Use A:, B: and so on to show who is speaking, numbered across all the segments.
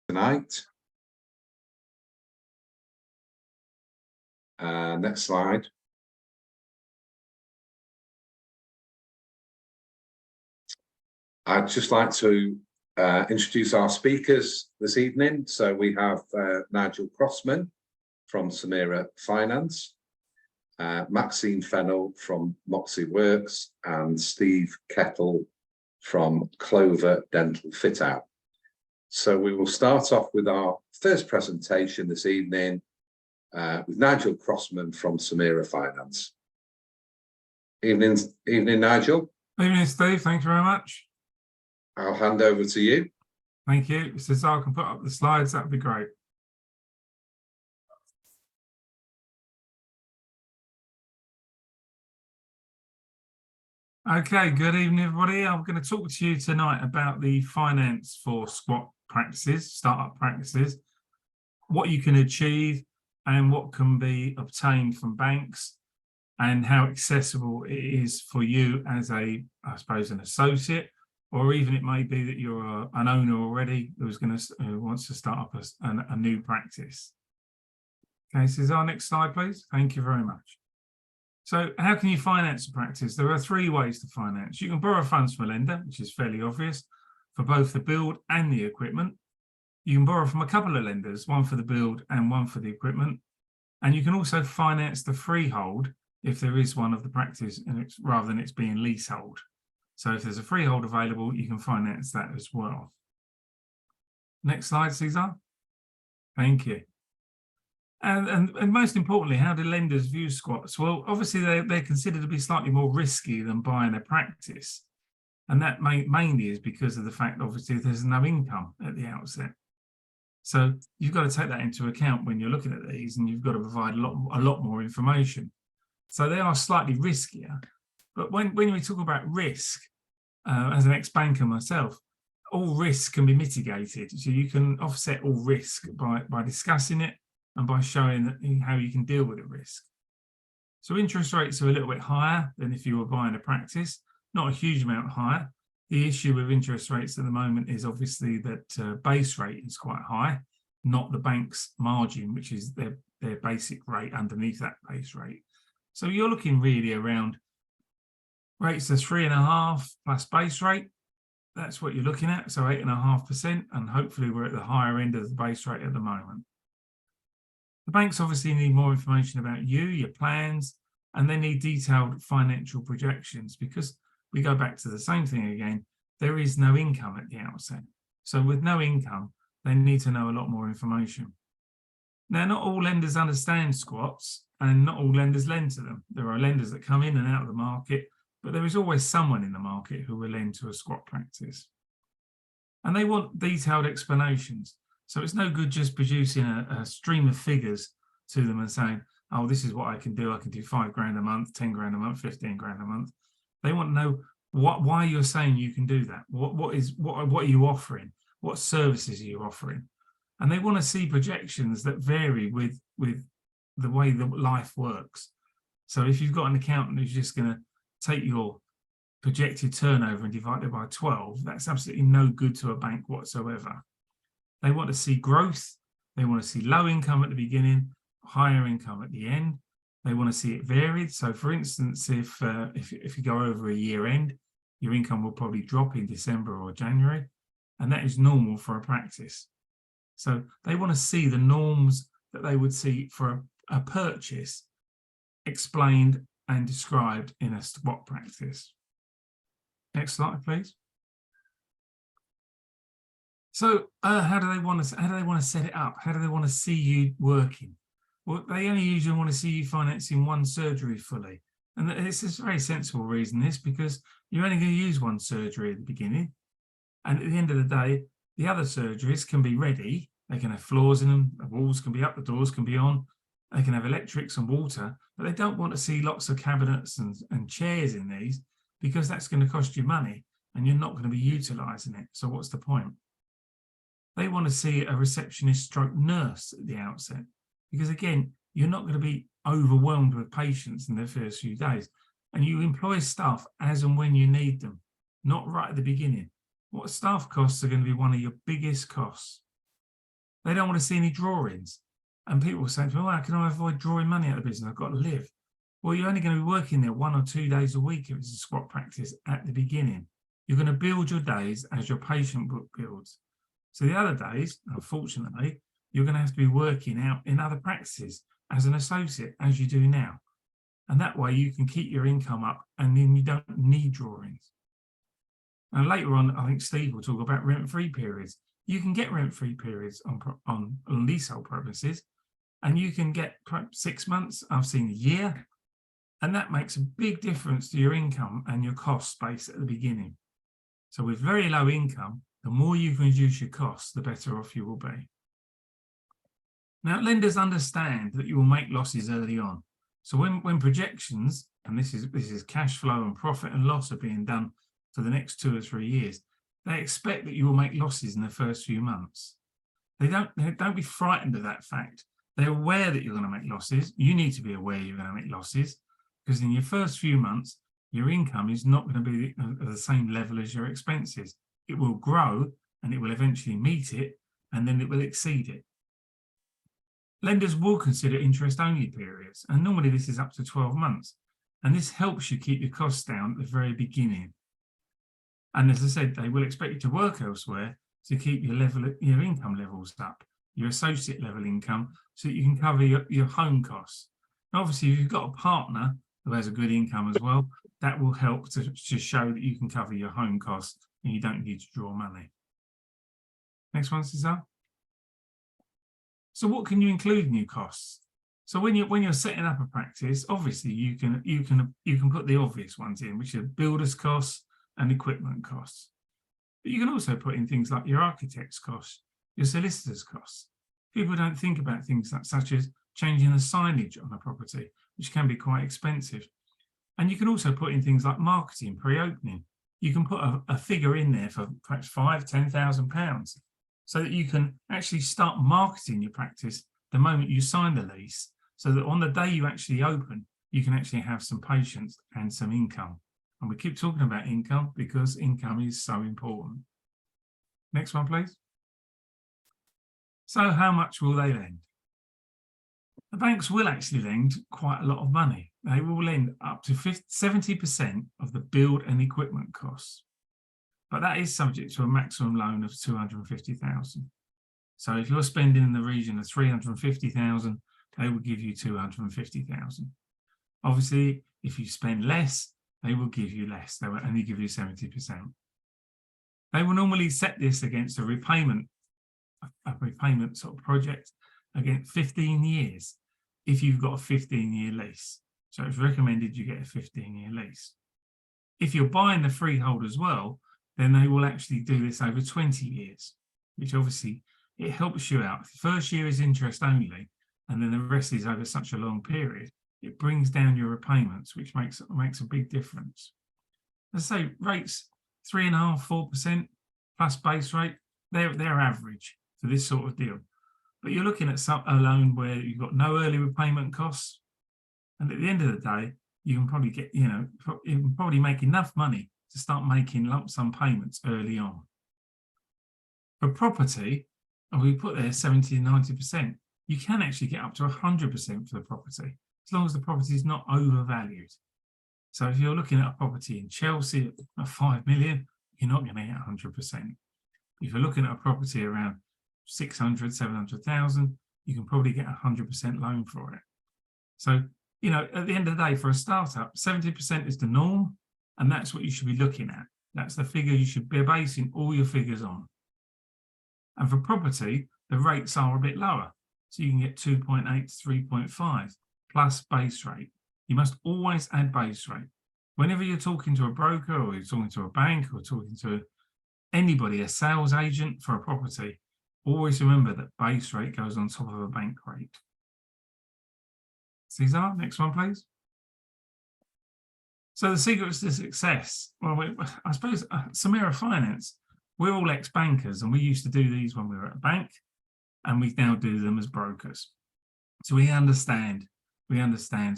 A: tonight. Next slide. I'd just like to introduce our speakers this evening. So we have Nigel Crossman from Samera Finance, Maxine Fennell from Moxie Works, and Steve Kettle from Clover Dental Fit Out. So we will start off with our first presentation this evening with Nigel Crossman from Samera Finance. Evening, Nigel.
B: Evening, Steve. Thank you very much.
A: I'll hand over to you.
B: Thank you. So I can put up the slides, that'd be great. Okay, good evening, everybody. I'm going to talk to you tonight about the finance for squat practices, startup practices, what you can achieve and what can be obtained from banks, and how accessible it is for you as I suppose, an associate, or even it may be that you're an owner already who wants to start up a new practice. Okay, so is our next slide, please. Thank you very much. So how can you finance a practice? There are three ways to finance. You can borrow funds from a lender, which is fairly obvious, for both the build and the equipment. You can borrow from a couple of lenders, one for the build and one for the equipment. And you can also finance the freehold if there is one of the practice, and rather than it's being leasehold. So if there's a freehold available, you can finance that as well. Next slide, Cesar. Thank you. And most importantly, how do lenders view squats? Well, obviously they're considered to be slightly more risky than buying a practice. And that mainly is because of the fact, obviously, there's no income at the outset. So you've got to take that into account when you're looking at these, and you've got to provide a lot more information. So they are slightly riskier. But when we talk about risk, as an ex-banker myself, all risk can be mitigated. So you can offset all risk by discussing it and by showing how you can deal with the risk. So interest rates are a little bit higher than if you were buying a practice, not a huge amount higher. The issue with interest rates at the moment is obviously that base rate is quite high, not the bank's margin, which is their basic rate underneath that base rate. So you're looking really around rates of 3.5% plus base rate. That's what you're looking at, so 8.5%, and hopefully we're at the higher end of the base rate at the moment. The banks obviously need more information about you, your plans, and they need detailed financial projections, because we go back to the same thing again. There is no income at the outset. So with no income, they need to know a lot more information. Now, not all lenders understand squats, and not all lenders lend to them. There are lenders that come in and out of the market, but there is always someone in the market who will lend to a squat practice. And they want detailed explanations. So it's no good just producing a stream of figures to them and saying, oh, this is what I can do. I can do £5 grand a month, 10 grand a month, 15 grand a month. They want to know why you're saying you can do that. What are you offering? What services are you offering? And they want to see projections that vary with the way that life works. So if you've got an accountant who's just going to take your projected turnover and divide it by 12, that's absolutely no good to a bank whatsoever. They want to see growth. They want to see low income at the beginning, higher income at the end. They want to see it varied. So, for instance, if you go over a year end, your income will probably drop in December or January, and that is normal for a practice. So they want to see the norms that they would see for a purchase explained and described in a squat practice. Next slide, please. So how do they want to set it up? How do they want to see you working? Well, they only usually want to see you financing one surgery fully. And it's a very sensible reason, this, because you're only going to use one surgery at the beginning. And at the end of the day, the other surgeries can be ready. They can have floors in them, the walls can be up, the doors can be on, they can have electrics and water, but they don't want to see lots of cabinets and chairs in these, because that's going to cost you money and you're not going to be utilising it. So what's the point? They want to see a receptionist stroke nurse at the outset, because again, you're not going to be overwhelmed with patients in the first few days, and you employ staff as and when you need them, not right at the beginning. What staff costs are going to be one of your biggest costs. They don't want to see any drawings. And people will say, well, how can I avoid drawing money out of the business? I've got to live. Well, you're only going to be working there 1 or 2 days a week if it's a squat practice at the beginning. You're going to build your days as your patient book builds. So the other days, unfortunately, you're going to have to be working out in other practices as an associate, as you do now. And that way you can keep your income up and then you don't need drawings. And later on, I think Steve will talk about rent-free periods. You can get rent-free periods on leasehold premises, and you can get 6 months, I've seen a year, and that makes a big difference to your income and your cost base at the beginning. So with very low income, the more you can reduce your costs, the better off you will be. Now, lenders understand that you will make losses early on. So when projections, and this is cash flow and profit and loss are being done for the next 2 or 3 years, they expect that you will make losses in the first few months. They don't be frightened of that fact. They're aware that you're going to make losses. You need to be aware you're going to make losses, because in your first few months, your income is not going to be at the same level as your expenses. It will grow and it will eventually meet it, and then it will exceed it. Lenders will consider interest-only periods, and normally this is up to 12 months. And this helps you keep your costs down at the very beginning. And as I said, they will expect you to work elsewhere to keep your income levels up, your associate level income, so that you can cover your home costs. And obviously, if you've got a partner who has a good income as well, that will help to show that you can cover your home costs and you don't need to draw money. Next one, Cesar. So what can you include in your costs? So when you're setting up a practice, obviously you can put the obvious ones in, which are builders' costs and equipment costs. But you can also put in things like your architect's costs, your solicitor's costs. People don't think about things such as changing the signage on a property, which can be quite expensive. And you can also put in things like marketing pre-opening. You can put a figure in there for perhaps £5,000-10,000, so that you can actually start marketing your practice the moment you sign the lease, so that on the day you actually open, you can actually have some patients and some income. And we keep talking about income because income is so important. Next one, please. So how much will they lend? The banks will actually lend quite a lot of money. They will lend up to 70% of the build and equipment costs. But that is subject to a maximum loan of 250,000. So if you're spending in the region of 350,000, they will give you 250,000. Obviously, if you spend less, they will give you less. They will only give you 70%. They will normally set this against a repayment sort of project against 15 years if you've got a 15-year lease. So it's recommended you get a 15-year lease. If you're buying the freehold as well, then they will actually do this over 20 years, which obviously it helps you out. If the first year is interest only, and then the rest is over such a long period, it brings down your repayments, which makes a big difference. Let's say rates 3.5%, 4% plus base rate, they're average for this sort of deal. But you're looking at a loan where you've got no early repayment costs, and at the end of the day, you can probably get, you can probably make enough money to start making lump sum payments early on. For property, and we put there 70 and 90%, you can actually get up to 100% for the property, as long as the property is not overvalued. So if you're looking at a property in Chelsea at 5 million, you're not going to get 100%. If you're looking at a property around 600, 700,000, you can probably get 100% loan for it. So, at the end of the day, for a startup, 70% is the norm, and that's what you should be looking at. That's the figure you should be basing all your figures on. And for property, the rates are a bit lower. So you can get 2.8 to 3.5 plus base rate. You must always add base rate. Whenever you're talking to a broker or you're talking to a bank or talking to anybody, a sales agent for a property, always remember that base rate goes on top of a bank rate. Cesar, next one, please. So the secrets to success. Well, I suppose Samera Finance, we're all ex-bankers, and we used to do these when we were at a bank, and we now do them as brokers. So we understand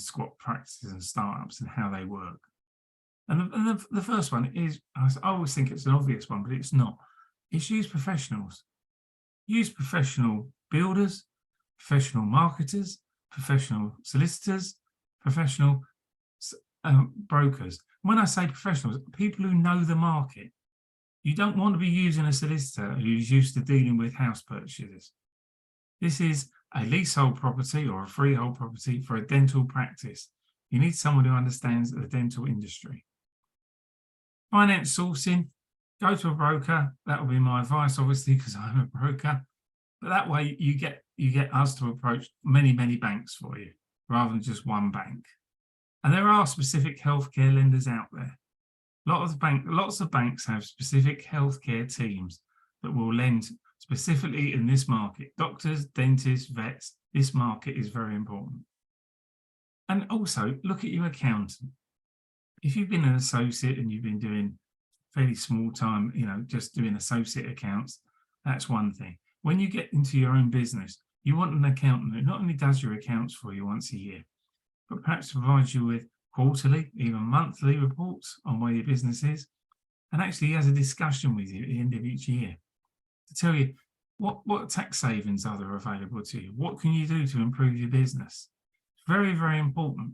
B: squat practices and startups and how they work. And the first one is, I always think it's an obvious one, but it's not. It's use professionals. Use professional builders, professional marketers, professional solicitors, professional brokers. When I say professionals, people who know the market. You don't want to be using a solicitor who's used to dealing with house purchases. This is a leasehold property or a freehold property for a dental practice. You need someone who understands the dental industry. Finance sourcing, go to a broker. That will be my advice, obviously, because I'm a broker. But that way you get us to approach many banks for you, rather than just one bank. And there are specific healthcare lenders out there. Lots of banks have specific healthcare teams that will lend specifically in this market. Doctors, dentists, vets, this market is very important. And also look at your accountant. If you've been an associate and you've been doing fairly small time, just doing associate accounts, that's one thing. When you get into your own business, you want an accountant who not only does your accounts for you once a year, but perhaps provides you with quarterly, even monthly reports on where your business is, and actually has a discussion with you at the end of each year to tell you what tax savings are there available to you, what can you do to improve your business. It's very important.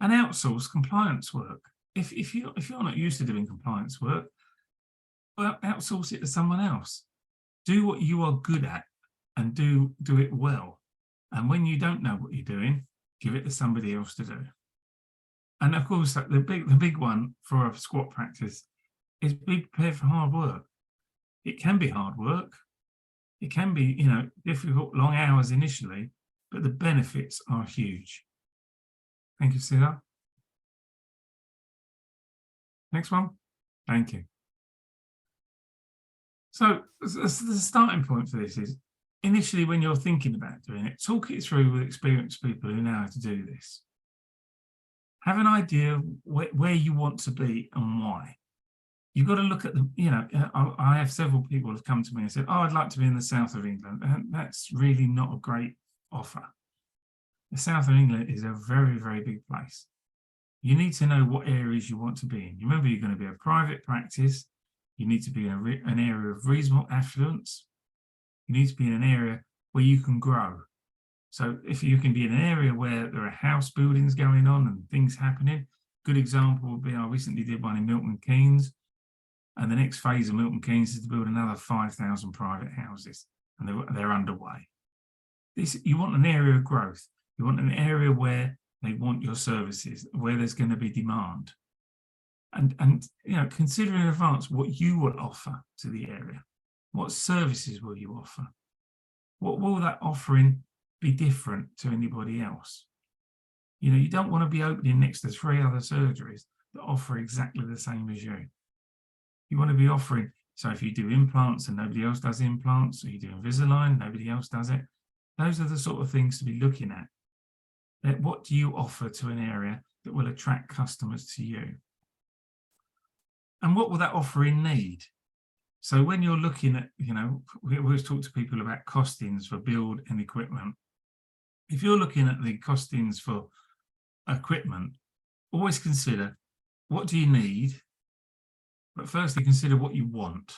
B: And outsource compliance work. If you're not used to doing compliance work, well, outsource it to someone else. Do what you are good at and do it well. And when you don't know what you're doing, give it to somebody else to do. And of course, the big one for a squat practice is be prepared for hard work. It can be hard work. It can be, difficult, long hours initially, but the benefits are huge. Thank you, Sila. Next one. Thank you. So the starting point for this is, initially when you're thinking about doing it, talk it through with experienced people who know how to do this. Have an idea of where you want to be and why. You've got to look at I have several people who have come to me and said, oh, I'd like to be in the south of England. And that's really not a great offer. The south of England is a very big place. You need to know what areas you want to be in. You remember, you're going to be a private practice. You need to be in an area of reasonable affluence. You need to be in an area where you can grow. So if you can be in an area where there are house buildings going on and things happening, good example would be, I recently did one in Milton Keynes, and the next phase of Milton Keynes is to build another 5,000 private houses, and they're underway. You want an area of growth. You want an area where they want your services, where there's going to be demand. And consider in advance what you will offer to the area. What services will you offer? What will that offering be different to anybody else? You don't want to be opening next to 3 other surgeries that offer exactly the same as you. You want to be offering, so if you do implants and nobody else does implants, or you do Invisalign, nobody else does it, those are the sort of things to be looking at. What do you offer to an area that will attract customers to you? And what will that offering need? So when you're looking at, we always talk to people about costings for build and equipment. If you're looking at the costings for equipment, always consider, what do you need? But firstly, consider what you want.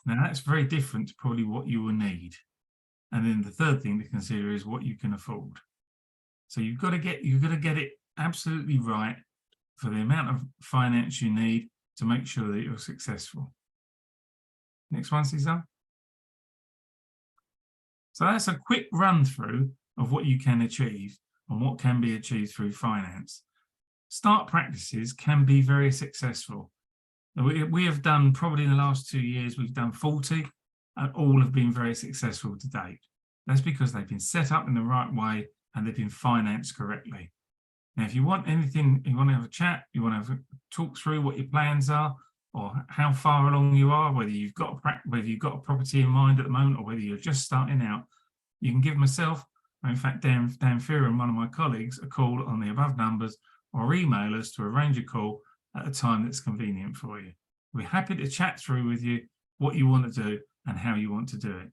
B: Now, that's very different to probably what you will need. And then the third thing to consider is what you can afford. So you've got to get it absolutely right for the amount of finance you need to make sure that you're successful. Next one, Cesar. So that's a quick run through of what you can achieve and what can be achieved through finance. Start practices can be very successful. We have done, probably in the last 2 years, we've done 40, and all have been very successful to date. That's because they've been set up in the right way and they've been financed correctly. Now, if you want anything, you want to have a chat, you want to talk through what your plans are, or how far along you are, whether you've got a property in mind at the moment, or whether you're just starting out, you can give myself, or in fact Dan Fearer and one of my colleagues, a call on the above numbers, or email us to arrange a call at a time that's convenient for you. We're happy to chat through with you what you want to do and how you want to do it.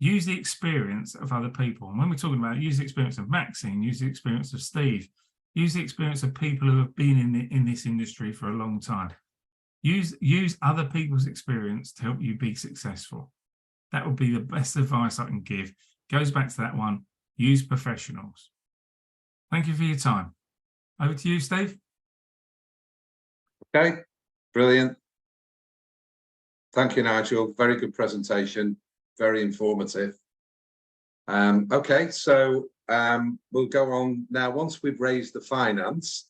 B: Use the experience of other people. And when we're talking about use the experience of Maxine, use the experience of Steve, use the experience of people who have been in this industry for a long time. Use other people's experience to help you be successful. That would be the best advice I can give. Goes back to that one, use professionals. Thank you for your time. Over to you, Steve.
A: Okay, brilliant. Thank you, Nigel. Very good presentation, very informative. Okay, so we'll go on now. Once we've raised the finance,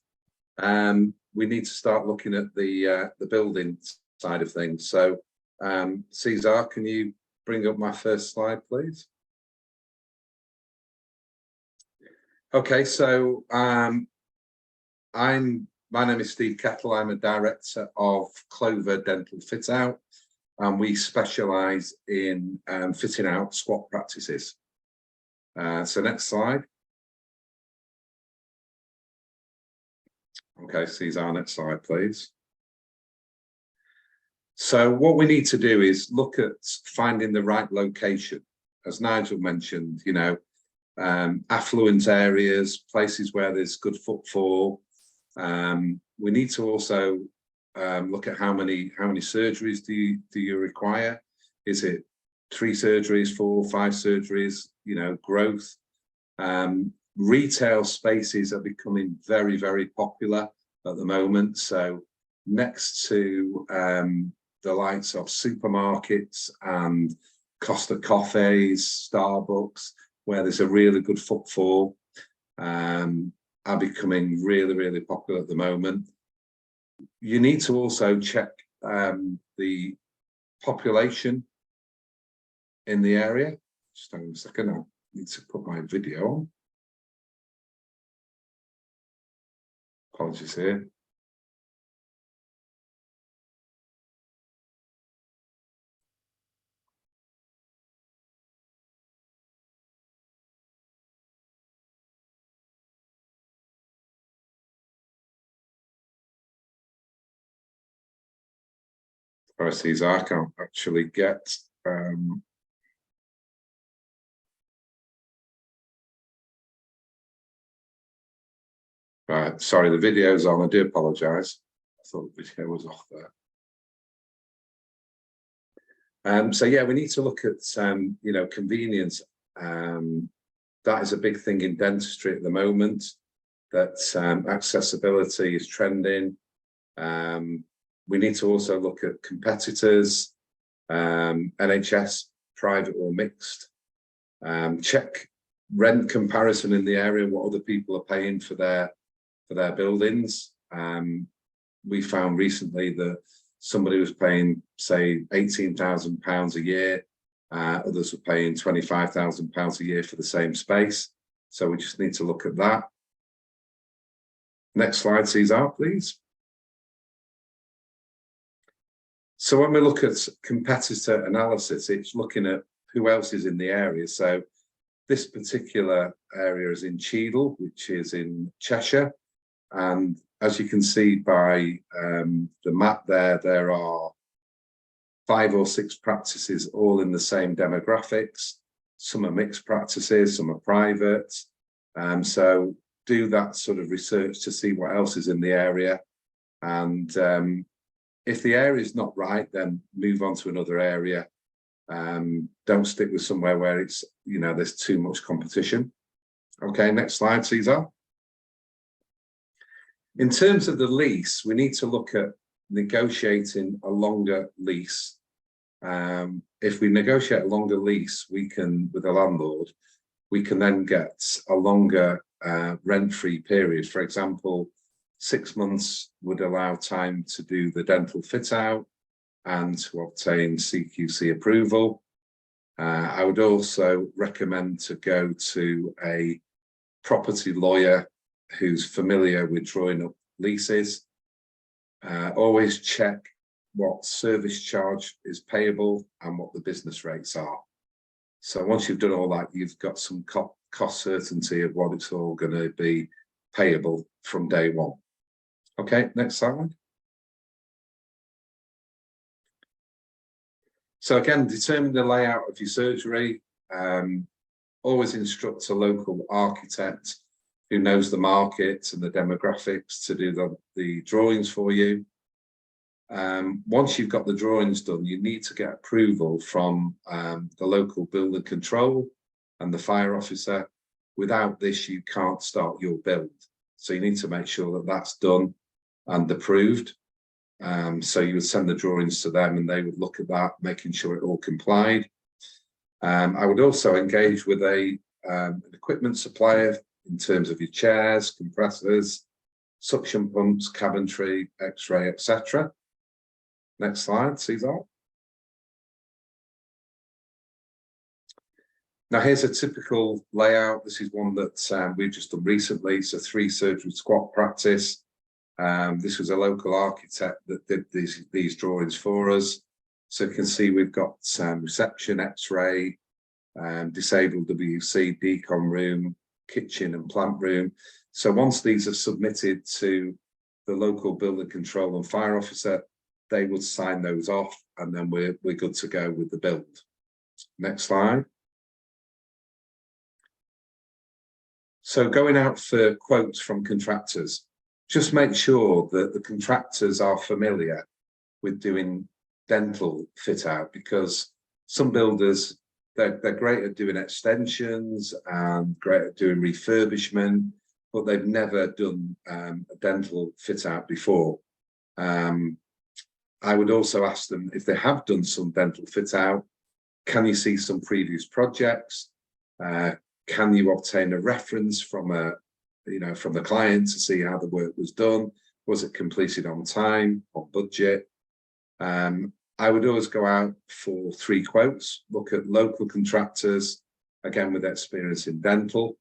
A: we need to start looking at the building side of things. So, Cesar, can you bring up my first slide, please? Okay, so my name is Steve Kettle. I'm a director of Clover Dental Fit Out, and we specialise in fitting out squat practices. So next slide. Okay, Cesar, next slide, please. So what we need to do is look at finding the right location. As Nigel mentioned, you know, affluent areas, places where there's good footfall. We need to also look at how many surgeries do you require? Is it 3 surgeries, 4, 5 surgeries? You know, growth. Retail spaces are becoming very, very popular at the moment. So next to the likes of supermarkets and Costa Coffees, Starbucks, where there's a really good footfall, are becoming really, really popular at the moment. You need to also check the population in the area. Just hang on a second, I need to put my video on. Apologies here. Sorry, Cesar, I can't actually get right, sorry, the video's on. I do apologise. I thought the video was off there. So yeah, we need to look at you know, convenience. That is a big thing in dentistry at the moment. That accessibility is trending. We need to also look at competitors, NHS, private or mixed. Check rent comparison in the area, what other people are paying for their buildings. We found recently that somebody was paying, say, £18,000 a year. Others were paying £25,000 a year for the same space. So we just need to look at that. Next slide, Cesar, please. So when we look at competitor analysis, it's looking at who else is in the area. So this particular area is in Cheadle, which is in Cheshire. And as you can see by the map there, there are 5 or 6 practices all in the same demographics. Some are mixed practices, some are private. So do that sort of research to see what else is in the area. And if the area is not right, then move on to another area. Don't stick with somewhere where it's, you know, there's too much competition. Okay, next slide, Cesar. In terms of the lease, we need to look at negotiating a longer lease. If we negotiate a longer lease, we can, with a landlord, we can then get a longer rent-free period. For example, 6 months would allow time to do the dental fit out and to obtain CQC approval. I would also recommend to go to a property lawyer who's familiar with drawing up leases. Always check what service charge is payable and what the business rates are. So once you've done all that, you've got some cost certainty of what it's all going to be payable from day one. Okay, next slide. So again, determine the layout of your surgery. Always instruct a local architect who knows the market and the demographics to do the drawings for you. Once you've got the drawings done, you need to get approval from the local building control and the fire officer. Without this, you can't start your build. So you need to make sure that that's done and approved. So you would send the drawings to them and they would look at that, making sure it all complied. I would also engage with an equipment supplier in terms of your chairs, compressors, suction pumps, cabinetry, X-ray, etc. Next slide, Cesar. Now here's a typical layout. This is one that we've just done recently. It's a 3-surgery squat practice. This was a local architect that did these drawings for us. So you can see we've got reception, X-ray, disabled WC, decon room, kitchen and plant room. So once these are submitted to the local building control and fire officer, they would sign those off and then we're good to go with the build. Next slide. So going out for quotes from contractors, just make sure that the contractors are familiar with doing dental fit out, because some builders, they're great at doing extensions and great at doing refurbishment, but they've never done a dental fit out before. I would also ask them if they have done some dental fit out, can you see some previous projects? Can you obtain a reference from from the client to see how the work was done? Was it completed on time, on budget? I would always go out for 3 quotes, look at local contractors, again with experience in dental.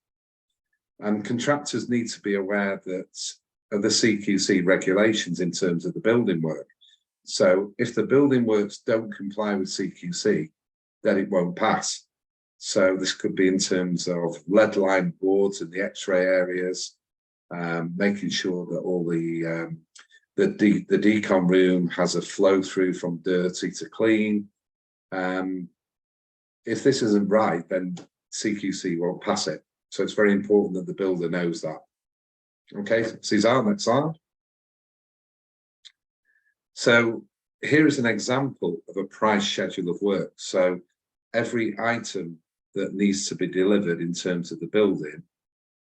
A: And contractors need to be aware that of the CQC regulations in terms of the building work. So if the building works don't comply with CQC, then it won't pass. So this could be in terms of lead line boards in the X-ray areas, making sure that all the decon room has a flow through from dirty to clean. If this isn't right, then CQC won't pass it. So it's very important that the builder knows that. Okay, Cesar, next slide. So here is an example of a price schedule of work. So every item that needs to be delivered in terms of the building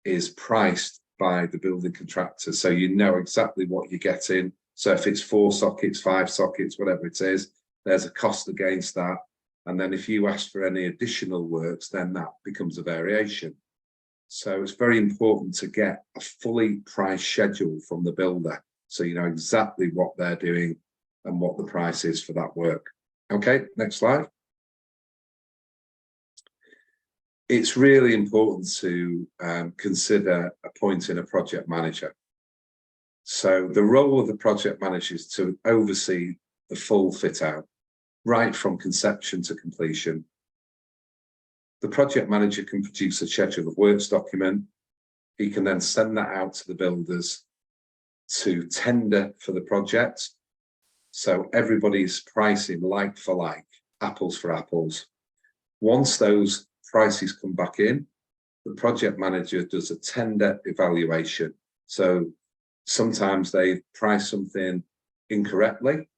A: is priced by the building contractor. So you know exactly what you're getting. So if it's 4 sockets, 5 sockets, whatever it is, there's a cost against that. And then if you ask for any additional works, then that becomes a variation. So it's very important to get a fully priced schedule from the builder, so you know exactly what they're doing and what the price is for that work. Okay, next slide. It's really important to consider appointing a project manager. So the role of the project manager is to oversee the full fit out, right from conception to completion. The project manager can produce a schedule of works document. He can then send that out to the builders to tender for the project. So everybody's pricing like for like, apples for apples. Once those prices come back in, the project manager does a tender evaluation. So sometimes they price something incorrectly,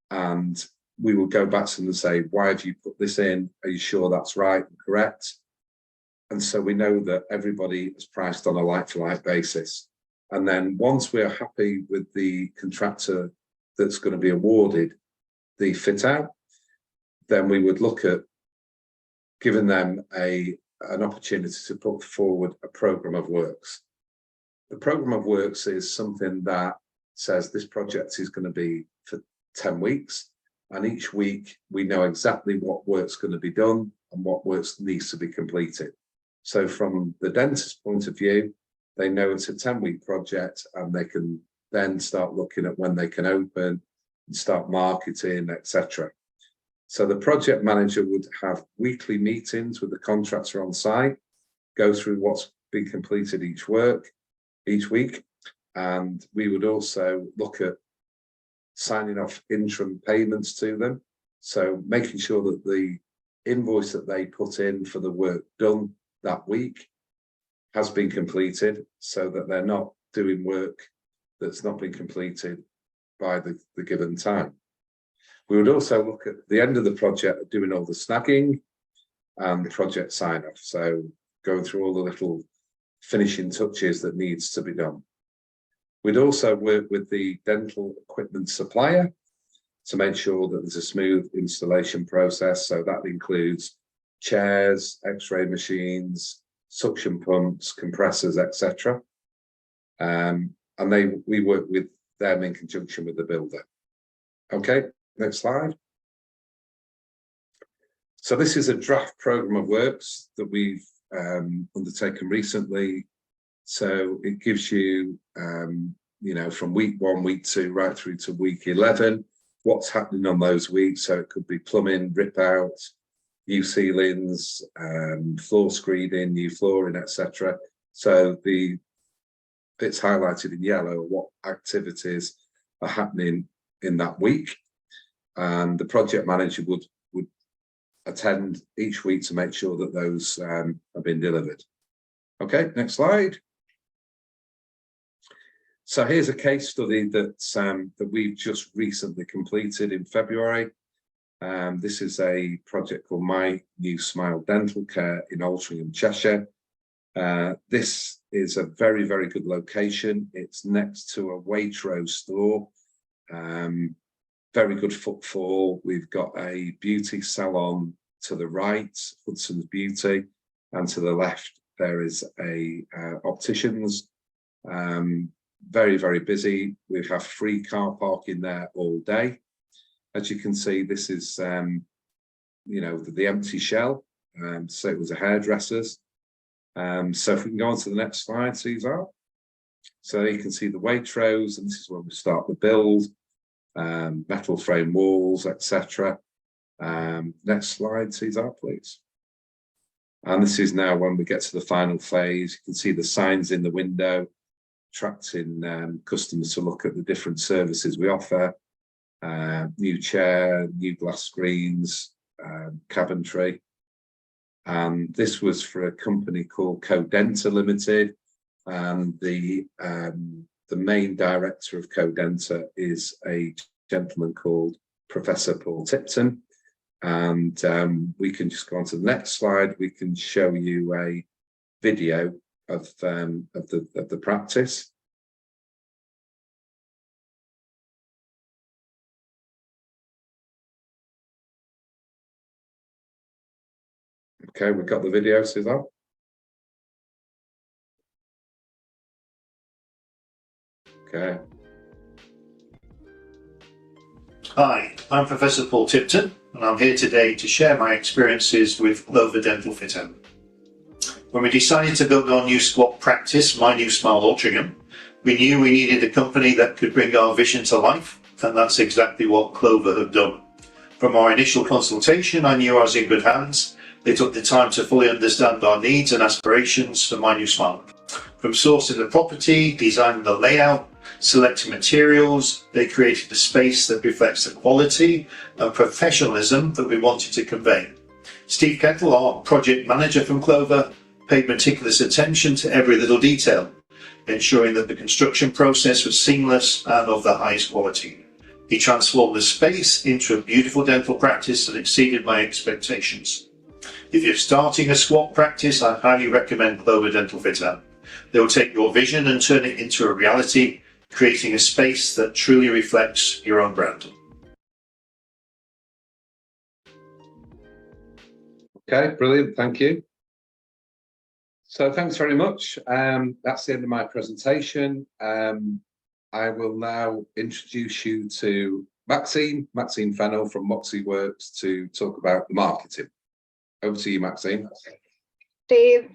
A: and we will go back to them and say, why have you put this in? Are you sure that's right and correct? And so we know that everybody is priced on a like-for-like basis. And then once we're happy with the contractor that's going to be awarded the fit out, then we would look at giving them an opportunity to put forward a program of works. The program of works is something that says this project is going to be for 10 weeks. And each week we know exactly what work's going to be done and what works needs to be completed. So from the dentist's point of view, they know it's a 10-week project, and they can then start looking at when they can open and start marketing, etc. So the project manager would have weekly meetings with the contractor on site, go through what's been completed each week, and we would also look at signing off interim payments to them. So making sure that the invoice that they put in for the work done that week has been completed, so that they're not doing work that's not been completed by the given time. We would also look at the end of the project at doing all the snagging and the project sign-off. So going through all the little finishing touches that needs to be done. We'd also work with the dental equipment supplier to make sure that there's a smooth installation process. So that includes chairs, x-ray machines, suction pumps, compressors, etc. And we work with them in conjunction with the builder. Okay, next slide. So this is a draft program of works that we've undertaken recently. So it gives you, from week 1, week 2, right through to week 11, what's happening on those weeks. So it could be plumbing, rip out, new ceilings, floor screeding, new flooring, etc. So the bits highlighted in yellow are what activities are happening in that week. And the project manager would attend each week to make sure that those have been delivered. Okay, next slide. So here's a case study that we've just recently completed in February. This is a project called My New Smile Dental Care in Altrincham, Cheshire. This is a very, very good location. It's next to a Waitrose store. Very good footfall. We've got a beauty salon to the right, Hudson's Beauty, and to the left there is a opticians. Very, very busy. We have free car parking there all day. As you can see, this is the empty shell. So it was a hairdresser's. So if we can go on to the next slide, Cesar. So you can see the Waitrose, and this is when we start the build. Metal frame walls, etc. Next slide, Cesar, please. And this is now when we get to the final phase. You can see the signs in the window, attracting customers to look at the different services we offer. New chair, new glass screens, cabinetry. And this was for a company called Codenta Limited. And the main director of Codenta is a gentleman called Professor Paul Tipton. And we can just go on to the next slide. We can show you a video of the practice. Okay, we've got the video, Suzanne. Okay.
C: Hi, I'm Professor Paul Tipton, and I'm here today to share my experiences with Clover Dental Fit Out. When we decided to build our new squat practice, My New Smile Altrincham, we knew we needed a company that could bring our vision to life, and that's exactly what Clover have done. From our initial consultation, I knew I was in good hands. They took the time to fully understand our needs and aspirations for My New Smile. From sourcing the property, designing the layout, selecting materials, they created a space that reflects the quality and professionalism that we wanted to convey. Steve Kettle, our project manager from Clover, paid meticulous attention to every little detail, ensuring that the construction process was seamless and of the highest quality. He transformed the space into a beautiful dental practice that exceeded my expectations. If you're starting a squat practice, I highly recommend Clover Dental Fit Out. They will take your vision and turn it into a reality, creating a space that truly reflects your own brand.
A: Okay, brilliant, thank you. So thanks very much. That's the end of my presentation. I will now introduce you to Maxine Fennell from Moxie Works to talk about the marketing. Over to you, Maxine.
D: Steve.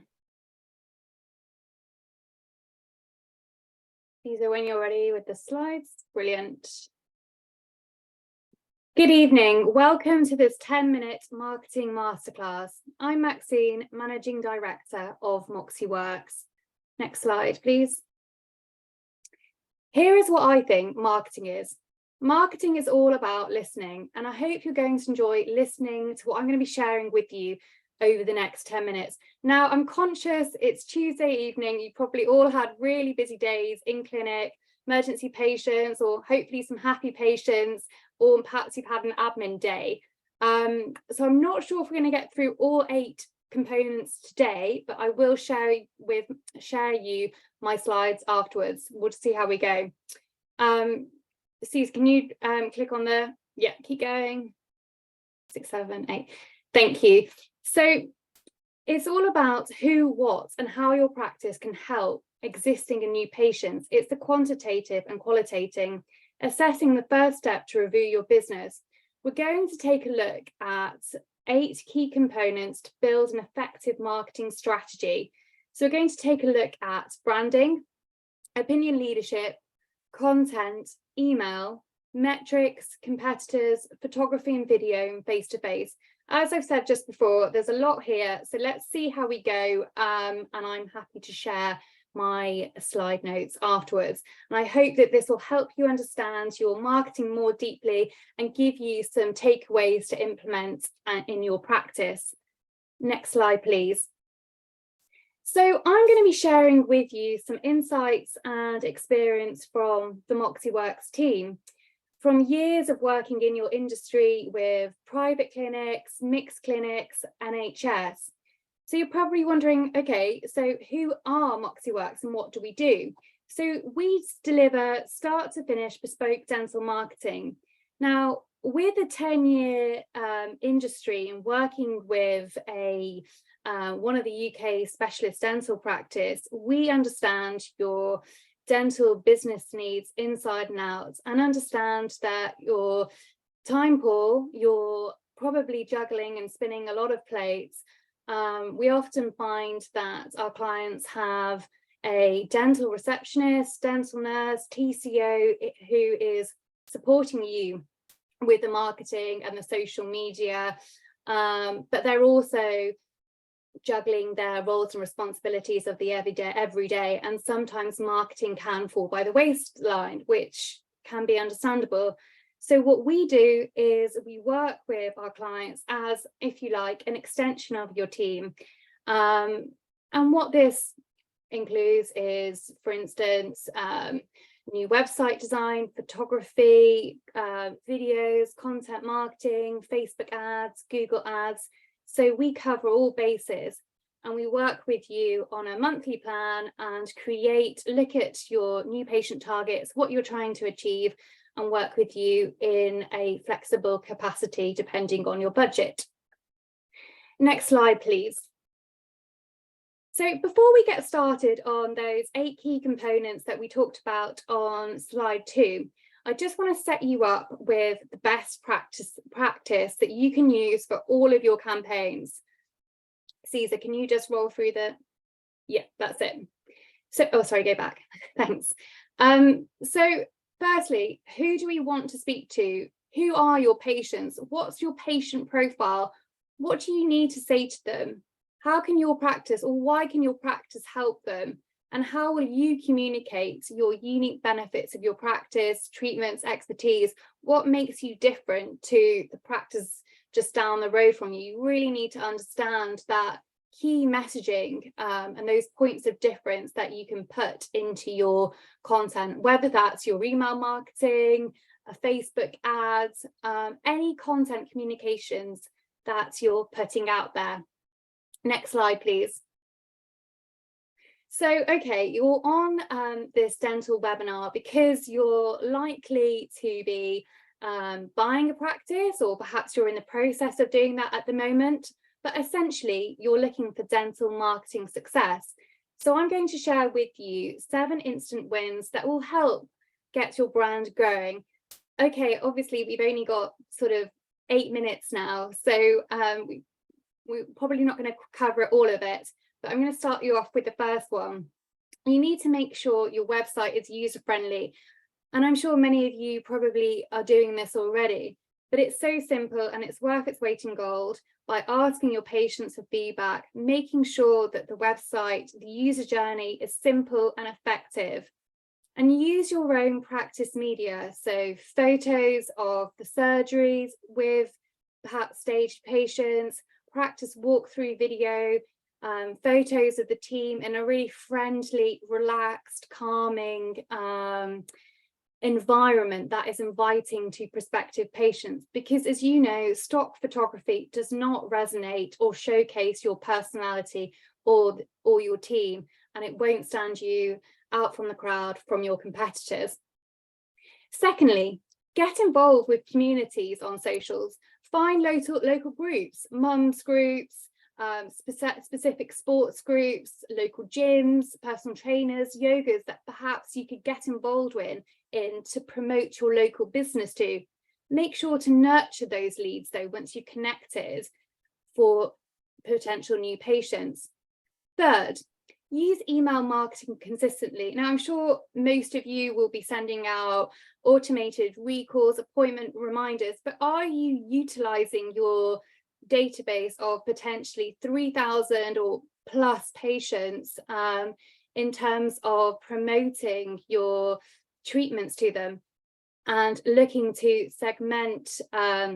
D: These are when you're ready with the slides. Brilliant. Good evening. Welcome to this 10-minute marketing masterclass. I'm Maxine, Managing Director of Moxie Works. Next slide, please. Here is what I think marketing is. Marketing is all about listening, and I hope you're going to enjoy listening to what I'm going to be sharing with you over the next 10 minutes. Now, I'm conscious it's Tuesday evening. You probably all had really busy days in clinic, emergency patients, or hopefully some happy patients, or perhaps you've had an admin day. So I'm not sure if we're going to get through all 8 components today, but I will share you my slides afterwards. We'll see how we go. Suze, can you click on the, yeah, keep going, 6, 7, 8. Thank you. So it's all about who, what, and how your practice can help existing and new patients. It's the quantitative and qualitative, assessing the first step to review your business. We're going to take a look at 8 key components to build an effective marketing strategy. So we're going to take a look at branding, opinion leadership, content, email, metrics, competitors, photography and video, and face-to-face. As I've said just before, there's a lot here, so let's see how we go, and I'm happy to share my slide notes afterwards. And I hope that this will help you understand your marketing more deeply and give you some takeaways to implement in your practice. Next slide, please. So I'm going to be sharing with you some insights and experience from the Moxie Works team. From years of working in your industry with private clinics, mixed clinics, NHS. So you're probably wondering, okay, so who are Moxie Works and what do we do? So we deliver start to finish bespoke dental marketing. Now, with a 10-year industry and working with one of the UK specialist dental practice, we understand your dental business needs inside and out, and understand that you're time poor, you're probably juggling and spinning a lot of plates. We often find that our clients have a dental receptionist, dental nurse, TCO who is supporting you with the marketing and the social media, but they're also juggling their roles and responsibilities of the every day, and sometimes marketing can fall by the waistline, which can be understandable. So what we do is we work with our clients as, if you like, an extension of your team. And what this includes is, for instance, new website design, photography, videos, content marketing, Facebook ads, Google ads. So we cover all bases, and we work with you on a monthly plan and look at your new patient targets, what you're trying to achieve, and work with you in a flexible capacity depending on your budget. Next slide, please. So before we get started on those 8 key components that we talked about on slide 2, I just want to set you up with the best practice that you can use for all of your campaigns. Caesar, can you just roll through yeah, that's it. So, oh, sorry, go back. Thanks. So firstly, who do we want to speak to? Who are your patients? What's your patient profile? What do you need to say to them? How can your practice, or why can your practice help them? And how will you communicate your unique benefits of your practice, treatments, expertise? What makes you different to the practice just down the road from you? You really need to understand that key messaging and those points of difference that you can put into your content, whether that's your email marketing, Facebook ads, any content communications that you're putting out there. Next slide, please. So, okay, you're on this dental webinar because you're likely to be buying a practice, or perhaps you're in the process of doing that at the moment, but essentially you're looking for dental marketing success. So I'm going to share with you 7 instant wins that will help get your brand growing. Okay, obviously we've only got sort of 8 minutes now, so we're probably not going to cover all of it. But I'm going to start you off with the first one. You need to make sure your website is user-friendly. And I'm sure many of you probably are doing this already, but it's so simple and it's worth its weight in gold by asking your patients for feedback, making sure that the website, the user journey is simple and effective. And use your own practice media. So photos of the surgeries with perhaps staged patients, practice walkthrough video, photos of the team in a really friendly, relaxed, calming environment that is inviting to prospective patients. Because as you know, stock photography does not resonate or showcase your personality or your team, and it won't stand you out from the crowd from your competitors. Secondly, get involved with communities on socials. Find local groups, mums groups, specific sports groups, local gyms, personal trainers, yogas that perhaps you could get involved in to promote your local business to. Make sure to nurture those leads though once you've connected for potential new patients. Third, use email marketing consistently. Now, I'm sure most of you will be sending out automated recalls, appointment reminders, but are you utilizing your database of potentially 3,000 or plus patients in terms of promoting your treatments to them and looking to segment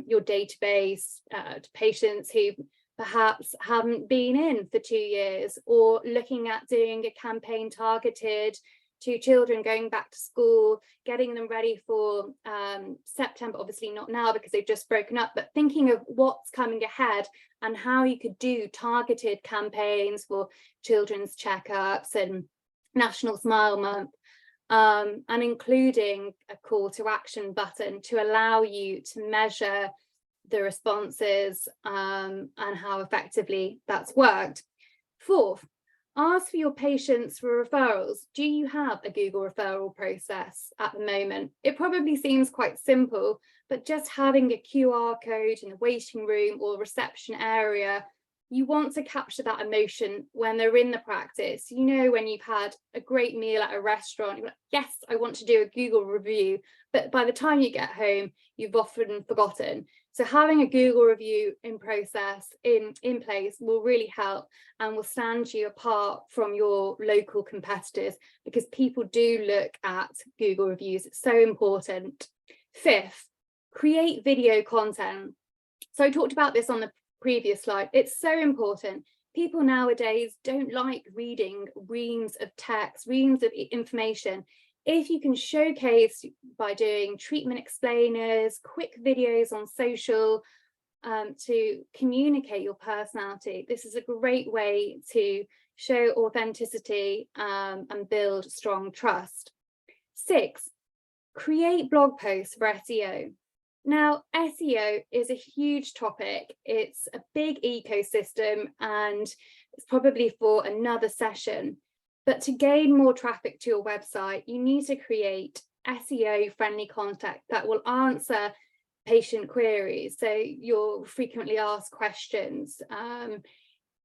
D: your database to patients who perhaps haven't been in for 2 years, or looking at doing a campaign targeted to children going back to school, getting them ready for September, obviously not now because they've just broken up, but thinking of what's coming ahead and how you could do targeted campaigns for children's checkups and National Smile Month, and including a call to action button to allow you to measure the responses and how effectively that's worked. Fourth, ask for your patients for referrals. Do you have a Google referral process at the moment? It probably seems quite simple, but just having a QR code in a waiting room or reception area, you want to capture that emotion when they're in the practice. You know, when you've had a great meal at a restaurant, you're like, yes, I want to do a Google review, but by the time you get home, you've often forgotten. So having a Google review in process, in place, will really help and will stand you apart from your local competitors, because people do look at Google reviews. It's so important. Fifth, create video content. So I talked about this on the previous slide. It's so important. People nowadays don't like reading reams of text, reams of information. If you can showcase by doing treatment explainers, quick videos on social to communicate your personality, this is a great way to show authenticity and build strong trust. 6, create blog posts for SEO. Now, SEO is a huge topic. It's a big ecosystem and it's probably for another session. But to gain more traffic to your website, you need to create SEO-friendly content that will answer patient queries. So your frequently asked questions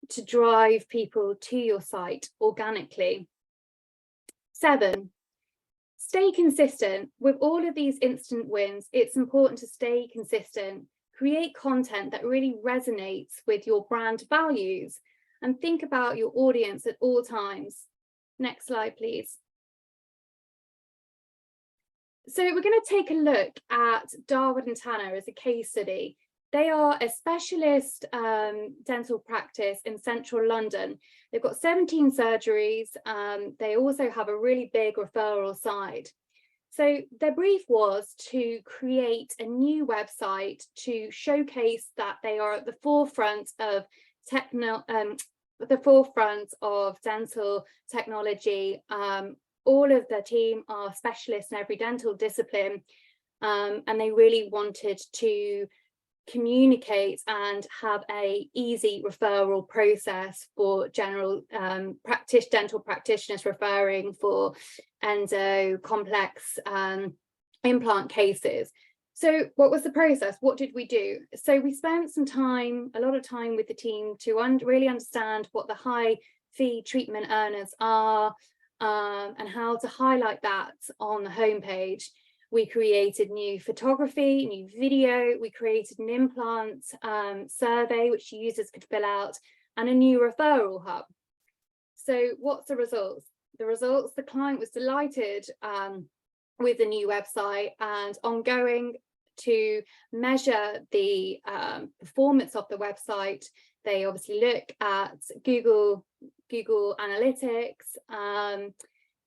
D: to drive people to your site organically. 7, stay consistent. With all of these instant wins, it's important to stay consistent. Create content that really resonates with your brand values and think about your audience at all times. Next slide, please. So we're going to take a look at Darwood and Tanner as a case study. They are a specialist dental practice in central London. They've got 17 surgeries. They also have a really big referral side. So their brief was to create a new website to showcase that they are at the forefront of dental technology. All of their team are specialists in every dental discipline, and they really wanted to communicate and have a easy referral process for general dental practitioners referring for endo complex implant cases. So what was the process? What did we do? So we spent a lot of time with the team to really understand what the high fee treatment earners are and how to highlight that on the homepage. We created new photography, new video, we created an implant survey which users could fill out, and a new referral hub. So what's the results? The client was delighted with the new website and ongoing to measure the performance of the website, they obviously look at Google Analytics,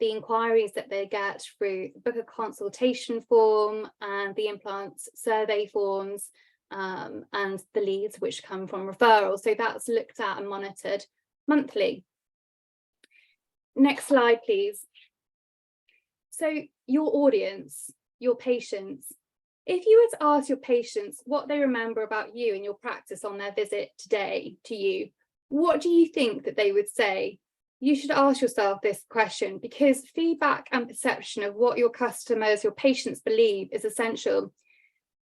D: the inquiries that they get through the book a consultation form and the implants survey forms, and the leads which come from referrals. So that's looked at and monitored monthly. Next slide, please. So your audience, your patients, if you were to ask your patients what they remember about you and your practice on their visit today to you, what do you think that they would say? You should ask yourself this question, because feedback and perception of what your customers, your patients believe is essential.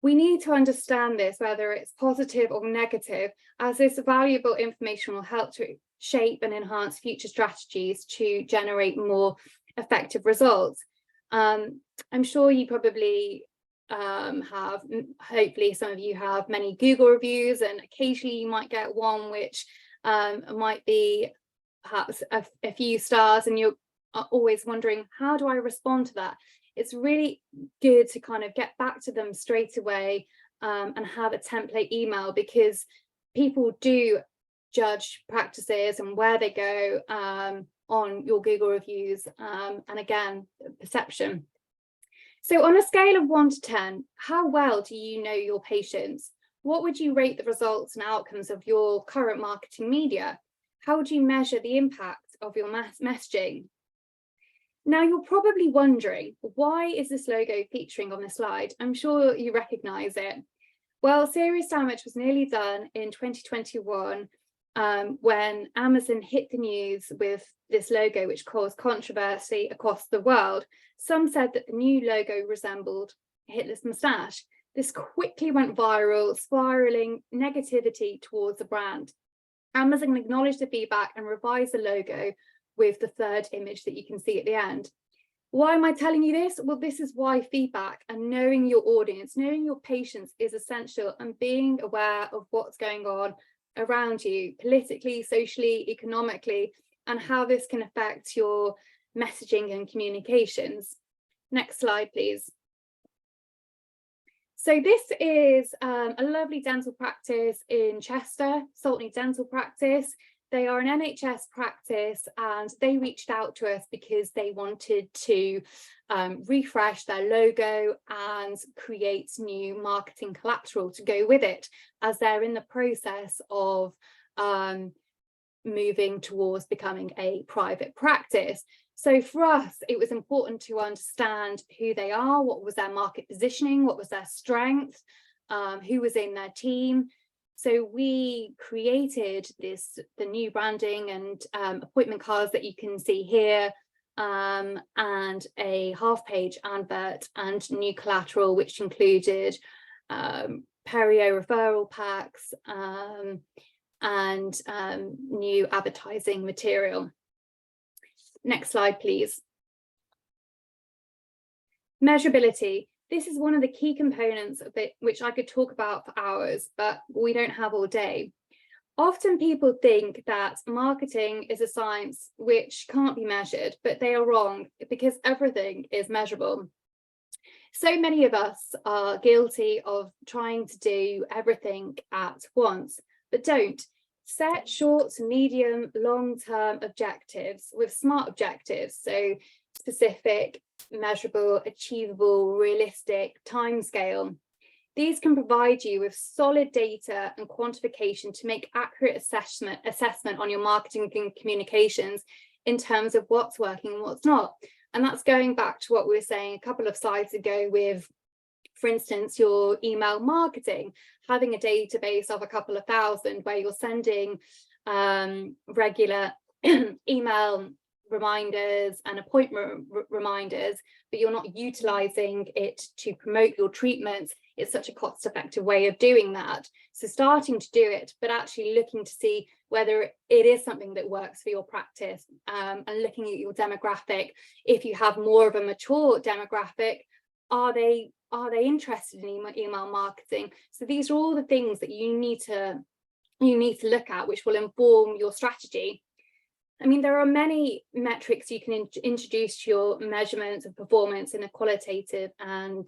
D: We need to understand this, whether it's positive or negative, as this valuable information will help to shape and enhance future strategies to generate more effective results. I'm sure you probably have, hopefully some of you have many Google reviews, and occasionally you might get one which might be perhaps a few stars, and you're always wondering, how do I respond to that? It's really good to kind of get back to them straight away and have a template email, because people do judge practices and where they go on your Google reviews, and again, perception. So on a scale of 1 to 10, how well do you know your patients? What would you rate the results and outcomes of your current marketing media? How would you measure the impact of your messaging? Now, you're probably wondering, why is this logo featuring on this slide? I'm sure you recognize it. Well, serious damage was nearly done in 2021 when Amazon hit the news with this logo, which caused controversy across the world. Some said that the new logo resembled Hitler's moustache. This quickly went viral, spiraling negativity towards the brand. Amazon acknowledged the feedback and revised the logo with the third image that you can see at the end. Why am I telling you this? Well, this is why feedback and knowing your audience, knowing your patients is essential, and being aware of what's going on around you, politically, socially, economically, and how this can affect your messaging and communications. Next slide, please. So this is a lovely dental practice in Chester, Saltney Dental Practice. They are an NHS practice, and they reached out to us because they wanted to refresh their logo and create new marketing collateral to go with it, as they're in the process of moving towards becoming a private practice. So for us, it was important to understand who they are, what was their market positioning, what was their strength, who was in their team. So we created the new branding and appointment cards that you can see here, and a half-page advert and new collateral, which included perio referral packs and new advertising material. Next slide, please. Measurability. This is one of the key components of it, which I could talk about for hours, but we don't have all day. Often people think that marketing is a science which can't be measured, but they are wrong, because everything is measurable. So many of us are guilty of trying to do everything at once, but don't. Set short, medium, long-term objectives with SMART objectives, so specific, measurable, achievable, realistic, timescale. These can provide you with solid data and quantification to make accurate assessment on your marketing and communications in terms of what's working and what's not. And that's going back to what we were saying a couple of slides ago with, for instance, your email marketing, having a database of a couple of thousand where you're sending regular email reminders and appointment reminders, but you're not utilizing it to promote your treatments. It's such a cost-effective way of doing that. So starting to do it, but actually looking to see whether it is something that works for your practice, and looking at your demographic. If you have more of a mature demographic, are they interested in email marketing? So these are all the things that you need to look at, which will inform your strategy. I mean, there are many metrics you can introduce to your measurements of performance in a qualitative and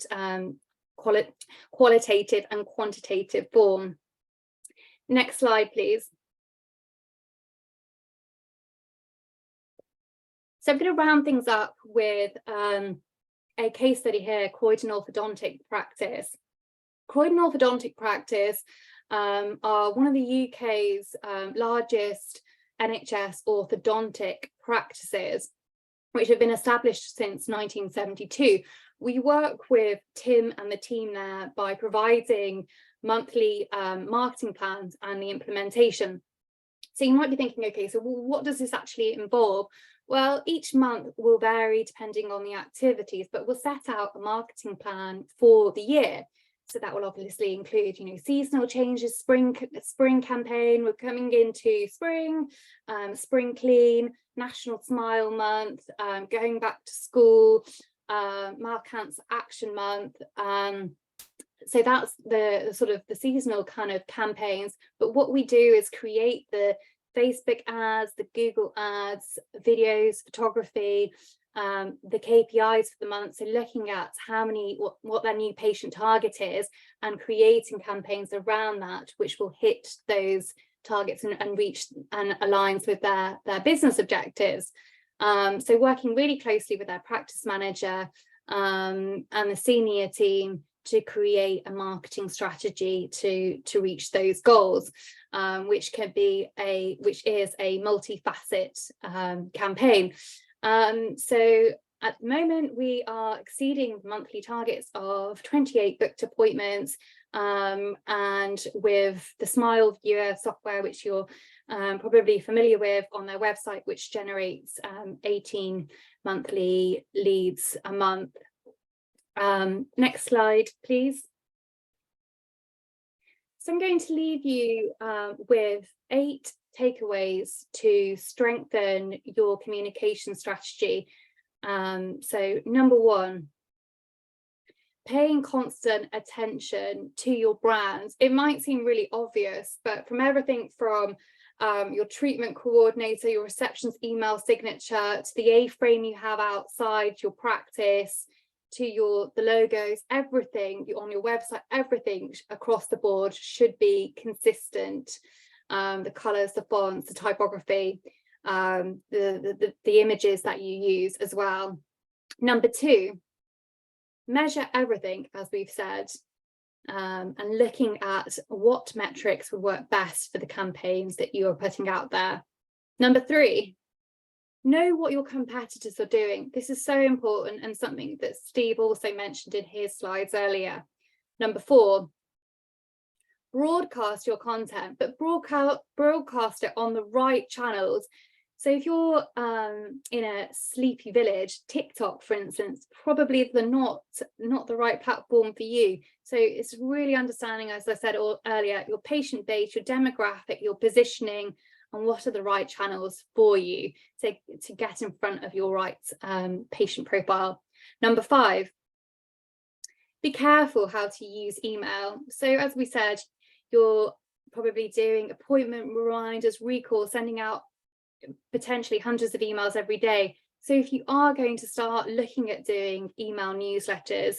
D: qualitative and quantitative form. Next slide, please. So I'm going to round things up with a case study here, Croydon orthodontic practice. Croydon orthodontic practice are one of the UK's largest NHS orthodontic practices, which have been established since 1972. We work with Tim and the team there by providing monthly marketing plans and the implementation. So you might be thinking, okay, so what does this actually involve? Well, each month will vary depending on the activities, but we'll set out a marketing plan for the year. So that will obviously include, you know, seasonal changes, spring campaign. We're coming into spring, spring clean, National Smile Month, going back to school, Mouth Cancer Action Month. So that's the sort of the seasonal kind of campaigns. But what we do is create the Facebook ads, the Google ads, videos, photography, the KPIs for the month. So looking at how many, what their new patient target is, and creating campaigns around that, which will hit those targets and reach and aligns with their business objectives. So working really closely with their practice manager and the senior team to create a marketing strategy to reach those goals, which is a multifaceted campaign. So at the moment we are exceeding monthly targets of 28 booked appointments, and with the Smile Viewer software, which you're probably familiar with, on their website, which generates 18 monthly leads a month. Next slide, please. So I'm going to leave you with 8 takeaways to strengthen your communication strategy. So number 1, paying constant attention to your brands. It might seem really obvious, but from everything from your treatment coordinator, your reception's email signature, to the A-frame you have outside your practice, to the logos, everything on your website, everything across the board should be consistent. The colors, the fonts, the typography, the images that you use as well. Number 2, measure everything, as we've said, and looking at what metrics would work best for the campaigns that you are putting out there. Number 3, know what your competitors are doing. This is so important, and something that Steve also mentioned in his slides earlier. Number 4, broadcast your content, but broadcast it on the right channels. So if you're in a sleepy village, TikTok, for instance, probably not the right platform for you. So it's really understanding, as I said earlier, your patient base, your demographic, your positioning, and what are the right channels for you to get in front of your right patient profile. Number 5, be careful how to use email. So as we said, you're probably doing appointment reminders, recalls, sending out potentially hundreds of emails every day. So if you are going to start looking at doing email newsletters,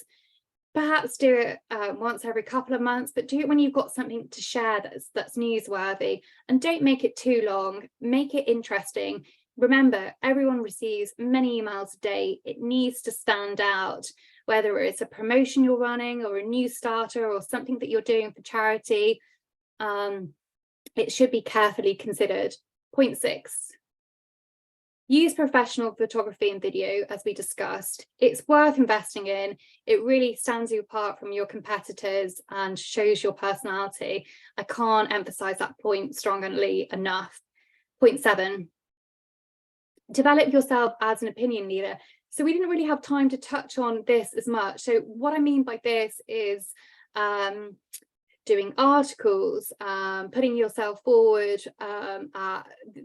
D: perhaps do it once every couple of months, but do it when you've got something to share that's newsworthy, and don't make it too long. Make it interesting. Remember, everyone receives many emails a day. It needs to stand out, whether it's a promotion you're running or a new starter or something that you're doing for charity. It should be carefully considered. Point 6, use professional photography and video, as we discussed. It's worth investing in. It really stands you apart from your competitors and shows your personality. I can't emphasize that point strongly enough. Point 7, develop yourself as an opinion leader. So we didn't really have time to touch on this as much. So what I mean by this is doing articles, putting yourself forward.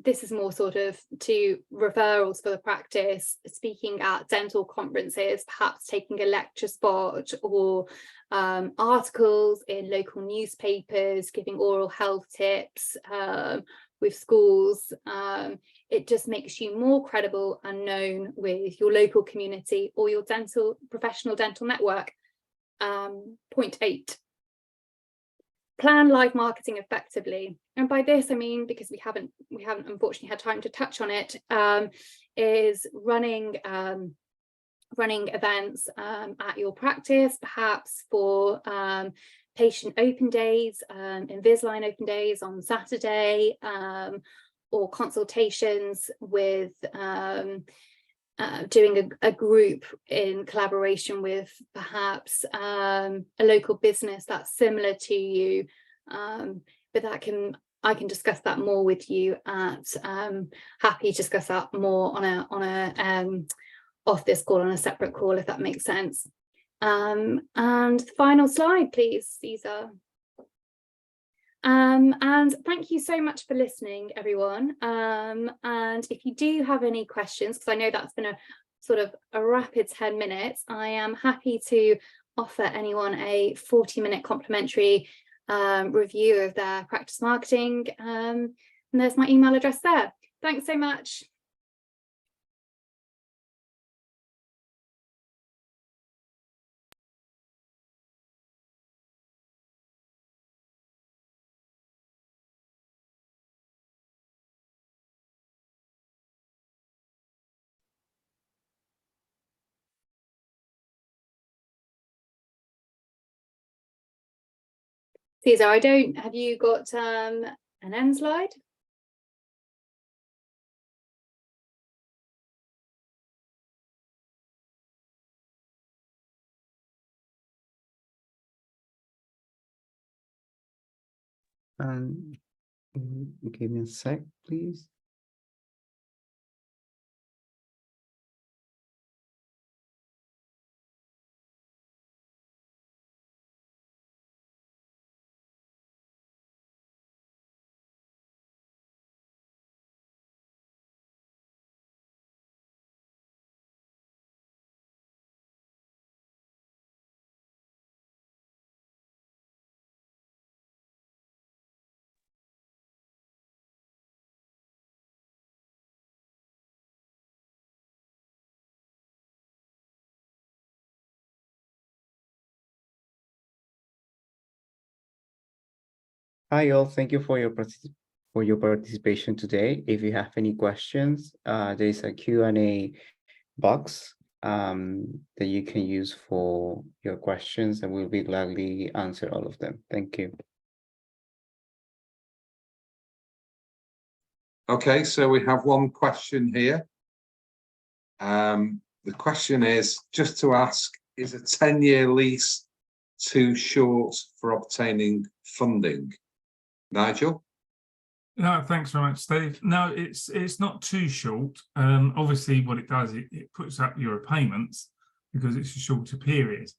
D: This is more sort of to referrals for the practice, speaking at dental conferences, perhaps taking a lecture spot, or articles in local newspapers, giving oral health tips with schools. It just makes you more credible and known with your local community or your professional dental network. Point 8. Plan live marketing effectively. And by this I mean, because we haven't unfortunately had time to touch on it, is running events at your practice, perhaps for patient open days, Invisalign open days on Saturday, or consultations with doing a group in collaboration with perhaps a local business that's similar to you, but I can discuss that more with you at happy to discuss that more on a off this call, on a separate call, if that makes sense. And the final slide, please, Caesar. And thank you so much for listening, everyone. And if you do have any questions, because I know that's been a sort of a rapid 10 minutes, I am happy to offer anyone a 40-minute complimentary review of their practice marketing. And there's my email address there. Thanks so much. Caesar, have you got an end slide?
E: Give me a sec, please. Hi all, thank you for your participation today. If you have any questions, there is a Q&A box that you can use for your questions, and we'll be gladly answer all of them. Thank you.
A: Okay, so we have one question here. The question is just to ask, is a 10-year lease too short for obtaining funding? Nigel?
B: No, thanks very much, Steve. No, it's not too short. Obviously, what it does, it puts up your repayments because it's a shorter period.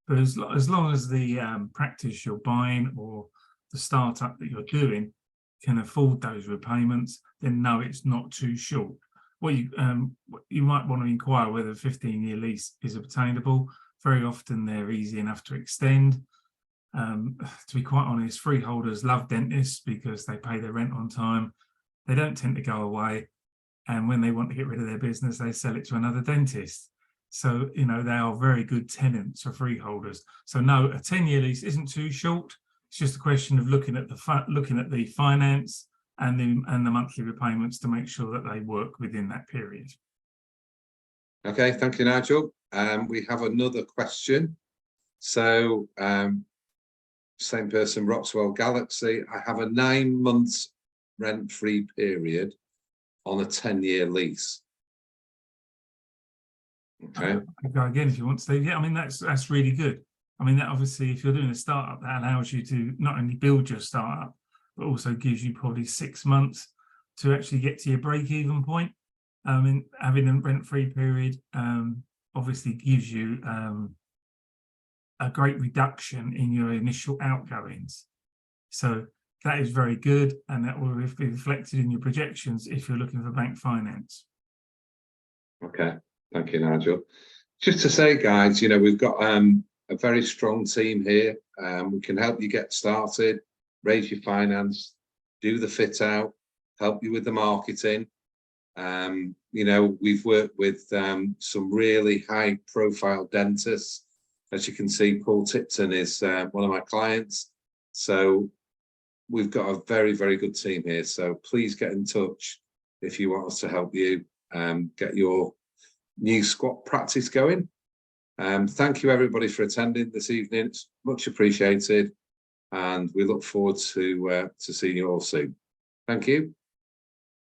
B: But as long as the practice you're buying or the startup that you're doing can afford those repayments, then no, it's not too short. What you might want to inquire whether a 15-year lease is obtainable. Very often they're easy enough to extend. To be quite honest, freeholders love dentists because they pay their rent on time. They don't tend to go away, and when they want to get rid of their business, they sell it to another dentist. So, you know, they are very good tenants for freeholders. So no, a 10-year lease isn't too short. It's just a question of looking at the finance and the monthly repayments to make sure that they work within that period.
A: Okay, thank you, Nigel. We have another question. So, same person, Roxwell Galaxy. I have a 9 months rent-free period on a 10-year lease. Okay.
B: Go again if you want, Steve. Yeah, I mean that's really good. I mean, that obviously, if you're doing a startup, that allows you to not only build your startup, but also gives you probably 6 months to actually get to your break-even point. I mean, having a rent-free period obviously gives you a great reduction in your initial outgoings. So that is very good, and that will be reflected in your projections if you're looking for bank finance.
A: Okay, thank you, Nigel. Just to say, guys, you know, we've got a very strong team here. We can help you get started, raise your finance, do the fit out, help you with the marketing. You know, we've worked with some really high profile dentists As you can see, Paul Tipton is one of my clients. So we've got a very, very good team here. So please get in touch if you want us to help you get your new squat practice going. Thank you everybody for attending this evening. It's much appreciated, and we look forward to seeing you all soon. Thank you.